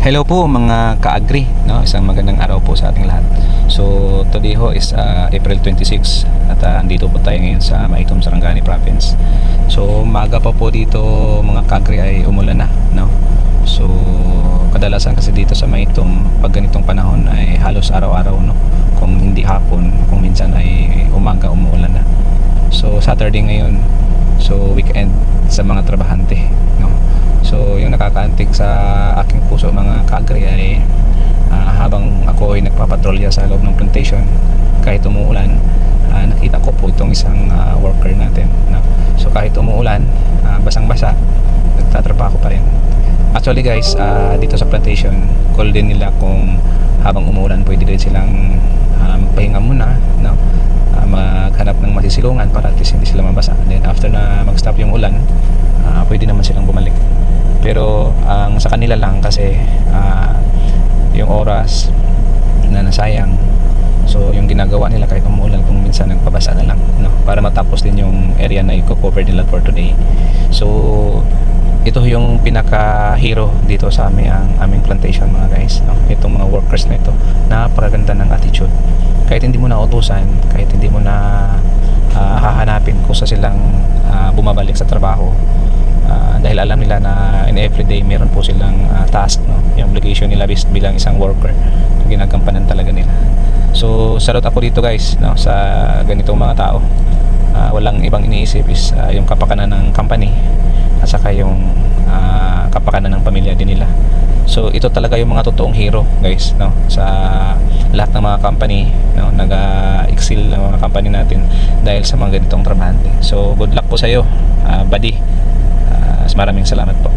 Hello po mga ka-agri, no? Isang magandang araw po sa ating lahat. So today ho is April 26 at andito po tayo ngayon sa Maitom, Sarangani Province. So maaga pa po dito mga ka-agri ay umulan na, no? So kadalasan kasi dito sa Maitom pag ganitong panahon ay halos araw-araw, no? Kung hindi hapon, kung minsan ay umaga umuulan na. So Saturday ngayon, so weekend sa mga trabahante, no? So yung nakakaantig sa aking puso mga ka-agri ay habang ako ay nagpapatrolya sa loob ng plantation kahit umuulan, nakita ko po itong isang worker natin, no? So kahit umuulan, basang-basa, nagtatrabaho pa rin. Actually guys, dito sa plantation, call din nila kung habang umuulan pwede din silang magpahinga muna, no? Maghanap ng masisilungan para at least hindi sila mabasa. Then after na mag-stop yung ulan, pwede naman silang bumalik. Pero ang sa kanila lang kasi yung oras na nasayang, so yung ginagawa nila kahit umuulan kung minsan nagpabasa na lang, no? Para matapos din yung area na i-cover nila for today. So ito yung pinaka hero dito sa aming plantation mga guys, no? Itong mga workers na ito, napakaganda ng attitude. Kahit hindi mo na utusan, kahit hindi mo na hahanapin kung sa silang bumabalik sa trabaho, dahil alam nila na in everyday meron po silang task, no? Yung obligation nila bilang isang worker, ginagampanan talaga nila. So salute ako dito guys, no? Sa ganitong mga tao, walang ibang iniisip is yung kapakanan ng company at saka yung kapakanan ng pamilya din nila. So ito talaga yung mga totoong hero guys, no? Sa lahat ng mga company, no? Nag-excel ng mga company natin dahil sa mga ganitong trabahante. So good luck po sa iyo, buddy. Maraming salamat po.